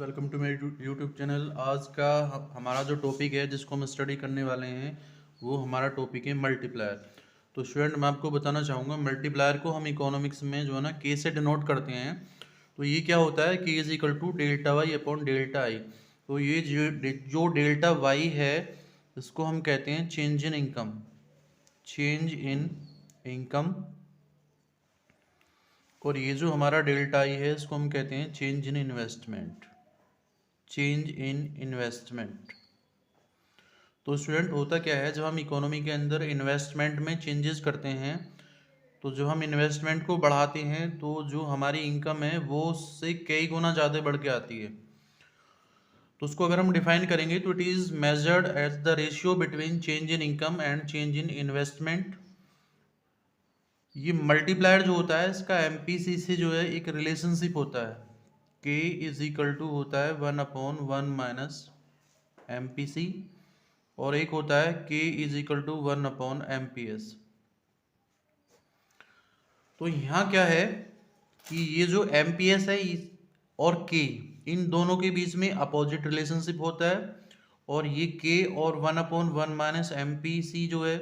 Welcome to my YouTube channel. आज का हमारा जो टॉपिक है जिसको हम स्टडी करने वाले हैं वो हमारा टॉपिक है मल्टीप्लायर। तो स्टूडेंट मैं आपको बताना चाहूँगा मल्टीप्लायर को हम इकोनॉमिक्स में जो है ना के से डिनोट करते हैं। तो ये क्या होता है, K is equal to delta Y upon delta I. तो ये जो डेल्टा वाई है इसको हम कहते हैं change in income, change in income. और ये जो हमारा डेल्टा आई है इसको हम कहते हैं change in investment, change in investment. तो स्टूडेंट होता क्या है, जब हम इकोनॉमी के अंदर इन्वेस्टमेंट में चेंजेस करते हैं तो जब हम इन्वेस्टमेंट को बढ़ाते हैं तो जो हमारी इनकम है वो उससे कई गुना ज़्यादा बढ़ के आती है। तो उसको अगर हम डिफाइन करेंगे तो it is measured as the ratio between change in income and change in investment. ये मल्टीप्लायर जो होता है इसका एमपीसी से जो है एक रिलेशनशिप होता है, के इज इक्वल टू होता है 1/1 माइनस एमपीसी, और एक होता है के इज इक्वल टू 1/एमपीएस। तो यहाँ क्या है कि ये जो एमपीएस है और के, इन दोनों के बीच में अपोजिट रिलेशनशिप होता है, और ये के और 1/1 माइनस एमपीसी जो है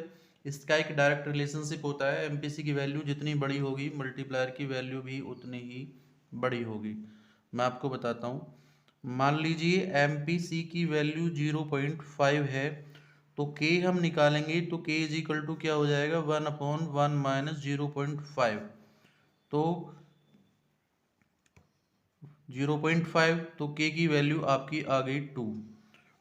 इसका एक डायरेक्ट रिलेशनशिप होता है। एमपीसी की वैल्यू जितनी बड़ी होगी मल्टीप्लायर की वैल्यू भी उतनी ही बड़ी होगी। मैं आपको बताता हूँ, मान लीजिए एमपीसी की वैल्यू 0.5 है तो के हम निकालेंगे तो के इज इक्वल टू क्या हो जाएगा 1/1 माइनस 0.5। तो 0.5 तो के की वैल्यू आपकी आ गई 2।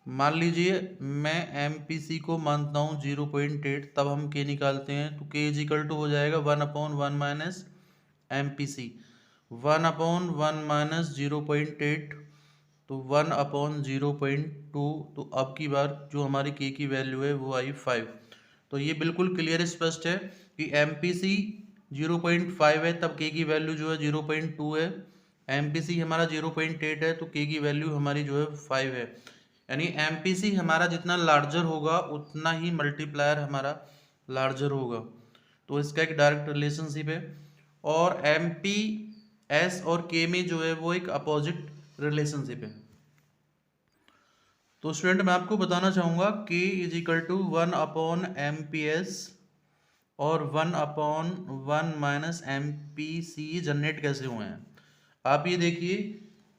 मान लीजिए मैं एमपीसी को मानता हूँ 0.8, तब हम के निकालते हैं तो के इज इक्वल टू हो जाएगा 1/1 माइनस एमपीसी, 1/1 माइनस 0.8 तो 1/0.2। तो अब की बार जो हमारी के की वैल्यू है वो आई 5। तो ये बिल्कुल क्लियर स्पष्ट है कि एमपीसी 0.5 है तब के की वैल्यू जो है 0.2 है, एमपीसी हमारा 0.8 है तो के की वैल्यू हमारी जो है 5 है। यानी एमपीसी हमारा जितना लार्जर होगा उतना ही मल्टीप्लायर हमारा लार्जर होगा। तो इसका एक डायरेक्ट रिलेशनशिप है, और एमपी एस और के में जो है वो एक अपोजिट रिलेशनशिप है। तो स्टूडेंट मैं आपको बताना चाहूँगा के इज इक्वल टू 1/एमपीएस और 1/1 माइनस एमपीसी जनरेट कैसे हुए हैं। आप ये देखिए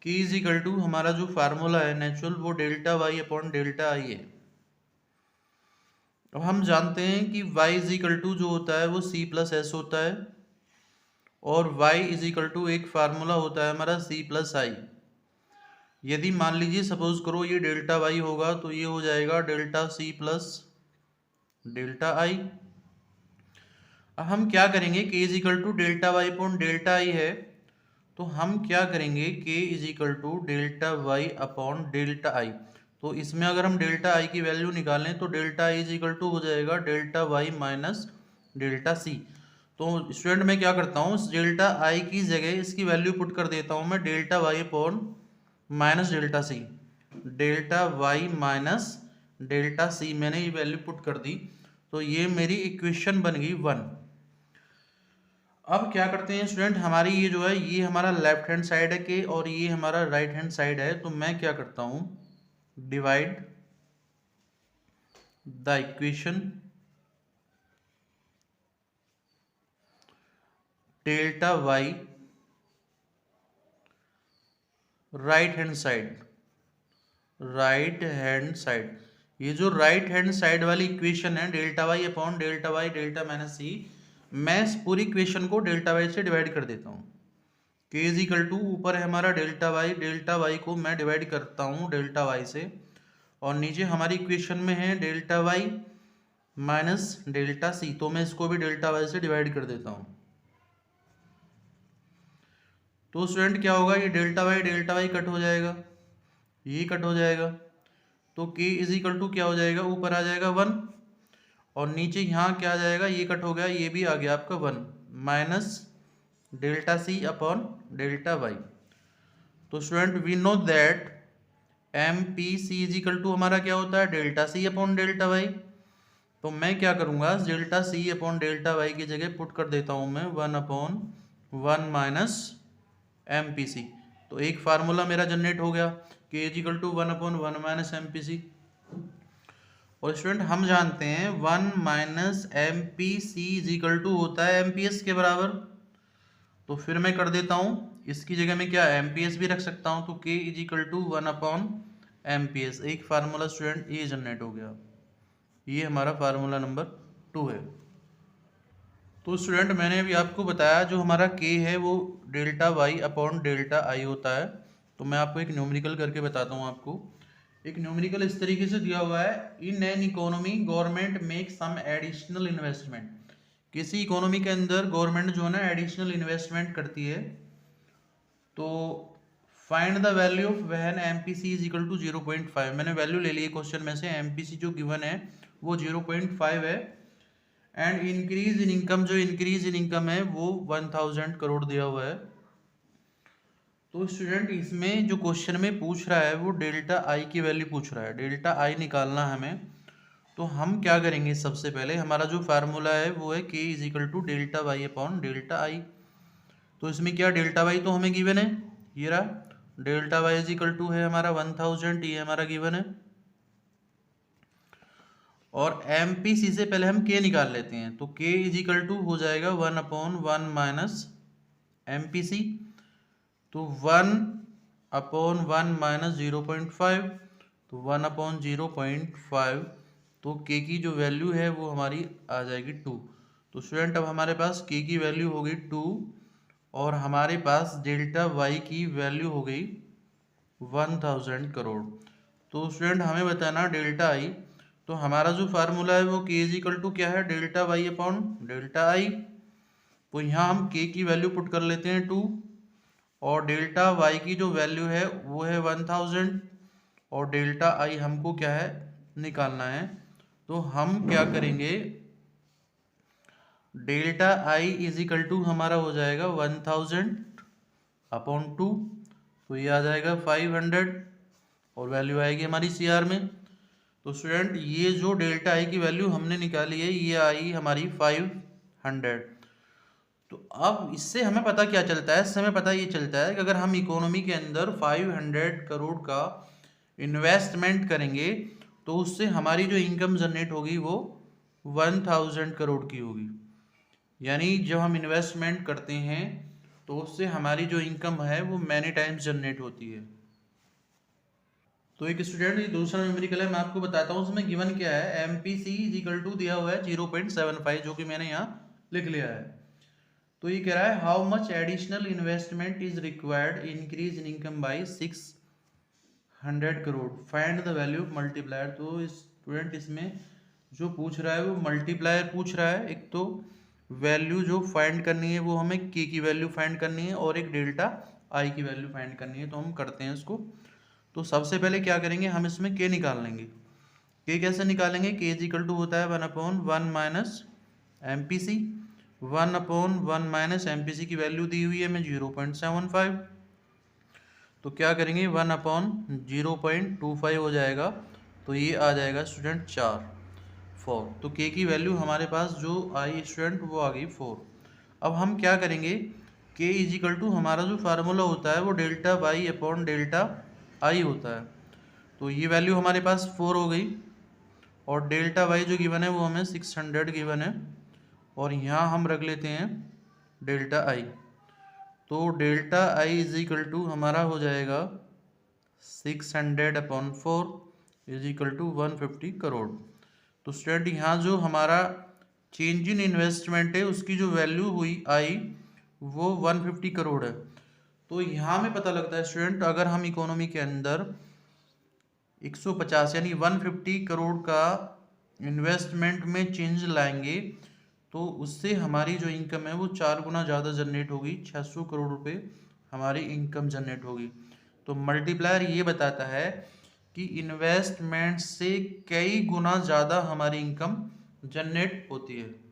के इज इक्वल टू हमारा जो फार्मूला है नेचुरल वो delta Y upon delta I है। अब हम जानते हैं कि y इज इक्वल टू जो होता है वो c प्लस एस होता है, और y इज इक्वल टू एक फार्मूला होता है हमारा c प्लस आई। यदि मान लीजिए सपोज करो ये डेल्टा वाई होगा तो ये हो जाएगा delta C plus delta I. अब हम क्या करेंगे, K is equal to delta Y upon delta I है तो हम क्या करेंगे K is equal to delta Y upon delta I. तो इसमें अगर हम डेल्टा आई की वैल्यू निकालें तो delta I is equal to हो जाएगा delta Y minus delta C. तो स्टूडेंट मैं क्या करता हूँ, डेल्टा आई की जगह इसकी वैल्यू पुट कर देता हूँ मैं delta Y upon minus delta C, delta Y minus delta C मैंने ये वैल्यू पुट कर दी। तो ये मेरी इक्वेशन बन गई 1। अब क्या करते हैं स्टूडेंट, हमारी ये जो है ये हमारा लेफ्ट हैंड साइड है के और ये हमारा राइट हैंड साइड है। तो मैं क्या करता हूं, divide the equation delta Y right hand side, right hand side. ये जो राइट हैंड साइड वाली इक्वेशन है delta Y upon delta Y delta minus C, मैं इस पूरी इक्वेशन को डेल्टा वाई से डिवाइड कर देता हूँ। के इज इक्वल टू ऊपर है हमारा डेल्टा वाई को मैं डिवाइड करता हूँ डेल्टा वाई से, और नीचे हमारी इक्वेशन में है delta Y minus delta C, तो मैं इसको भी डेल्टा वाई से डिवाइड कर देता हूँ। तो स्टूडेंट क्या होगा, ये डेल्टा वाई कट हो जाएगा, ये कट हो जाएगा, तो के इज इक्वल टू क्या हो जाएगा, ऊपर आ जाएगा 1, और नीचे यहाँ क्या आ जाएगा, ये कट हो गया, ये भी आ गया आपका 1 minus delta C upon delta Y. तो student we know that M P C is equal to हमारा क्या होता है delta C upon delta Y. तो मैं क्या करूँगा, delta C upon delta Y की जगह पुट कर देता हूँ मैं 1/1 माइनस एम पी सी। तो एक फार्मूला मेरा जनरेट हो गया, K is equal to 1/1 minus M P C. और स्टूडेंट हम जानते हैं 1 minus M P C is equal to होता है एम पी एस के बराबर। तो फिर मैं कर देता हूँ, इसकी जगह में क्या एम पी एस भी रख सकता हूँ, तो के इजिकल टू 1/एम पी एस। एक फार्मूला स्टूडेंट ये जनरेट हो गया, ये हमारा फार्मूला नंबर 2 है। तो स्टूडेंट मैंने अभी आपको बताया जो हमारा k है वो delta Y upon delta I होता है। तो मैं आपको एक न्यूमेरिकल करके बताता हूँ। आपको एक न्यूमेरिकल इस तरीके से दिया हुआ है, in an economy government make some additional investment. किसी इकोनॉमी के अंदर गवर्नमेंट जो है ना एडिशनल इन्वेस्टमेंट करती है, तो find the value of when M P C is equal to 0.5। मैंने वैल्यू ले ली है क्वेश्चन में से, एम पी सी जो गिवन है वो 0.5 है। एंड इंक्रीज इन इनकम, जो इंक्रीज इन इनकम है वो 1000 करोड़ दिया हुआ है। तो स्टूडेंट इसमें जो क्वेश्चन में पूछ रहा है वो डेल्टा आई की वैल्यू पूछ रहा है, डेल्टा आई निकालना है हमें। तो हम क्या करेंगे, सबसे पहले हमारा जो फार्मूला है वो है K is equal to delta Y upon delta I. तो इसमें क्या डेल्टा वाई तो हमें गिवन है, ये रहा delta Y is equal to है हमारा 1000, ये हमारा गिवन है। और एम पी सी से पहले हम के निकाल लेते हैं, तो के इज इक्वल टू हो जाएगा 1/1 माइनस एम पी सी। तो 1/1 माइनस 0.5, तो 1/0.5। तो के की जो वैल्यू है वो हमारी आ जाएगी 2। तो स्टूडेंट अब हमारे पास के की वैल्यू हो गई 2 और हमारे पास डेल्टा वाई की वैल्यू हो गई 1000 करोड़। तो स्टूडेंट हमें बताना डेल्टा आई। तो हमारा जो फार्मूला है वो के इज इक्वल टू क्या है, delta Y upon delta I. तो यहाँ हम के की वैल्यू पुट कर लेते हैं 2 और डेल्टा वाई की जो वैल्यू है वो है 1000 और डेल्टा आई हमको क्या है निकालना है। तो हम क्या करेंगे, delta I is equal to हमारा हो जाएगा 1000 अपॉन 2, तो ये आ जाएगा 500 और वैल्यू आएगी हमारी सी आर में। तो स्टूडेंट ये जो डेल्टा आई की वैल्यू हमने निकाली है ये आई हमारी 500। तो अब इससे हमें पता क्या चलता है, इससे हमें पता ये चलता है कि अगर हम इकोनॉमी के अंदर 500 करोड़ का इन्वेस्टमेंट करेंगे तो उससे हमारी जो इनकम जनरेट होगी वो 1000 करोड़ की होगी। यानी जब हम इन्वेस्टमेंट करते हैं तो उससे हमारी जो इनकम है वो मैनी टाइम्स जनरेट होती है। तो एक स्टूडेंट ये दूसरा न्यूमेरिकल है, मैं आपको बताता हूँ उसमें गिवन क्या है। M P C is equal to दिया हुआ है 0.75, जो कि मैंने यहाँ लिख लिया है। तो ये कह रहा है how much additional investment is required increase in income by 600 crore, find the value of multiplier. तो स्टूडेंट इसमें जो पूछ रहा है वो मल्टीप्लायर पूछ रहा है। एक तो वैल्यू जो फाइंड करनी है वो हमें के की वैल्यू फाइंड करनी है और एक डेल्टा आई की वैल्यू फाइंड करनी है। तो हम करते हैं इसको। तो सबसे पहले क्या करेंगे, हम इसमें के निकाल लेंगे। के कैसे निकालेंगे, के इज इक्वल टू होता है 1/1 minus M P C. 1/1 minus M P C की वैल्यू दी हुई है हमें 0.75। तो क्या करेंगे 1/0.25 हो जाएगा, तो ये आ जाएगा स्टूडेंट 4। तो के की वैल्यू हमारे पास जो आई स्टूडेंट वो आ गई 4। अब हम क्या करेंगे, के इज इक्वल टू हमारा जो फार्मूला होता है वो delta Y upon delta I होता है। तो ये वैल्यू हमारे पास 4 हो गई और डेल्टा वाई जो गिवन है वो हमें 600 गिवन है और यहाँ हम रख लेते हैं डेल्टा आई। तो delta I is equal to हमारा हो जाएगा 600/4 इज इक्वल टू 150 करोड़। तो स्टूडेंट यहाँ जो हमारा चेंज इन इन्वेस्टमेंट है उसकी जो वैल्यू हुई आई वो 150 करोड़ है। तो यहाँ में पता लगता है स्टूडेंट अगर हम इकोनॉमी के अंदर 150 यानी 150 करोड़ का इन्वेस्टमेंट में चेंज लाएंगे तो उससे हमारी जो इनकम है वो 4 गुना ज़्यादा जनरेट होगी, 600 करोड़ रुपए हमारी इनकम जनरेट होगी। तो मल्टीप्लायर ये बताता है कि इन्वेस्टमेंट से कई गुना ज़्यादा हमारी इनकम जनरेट होती है।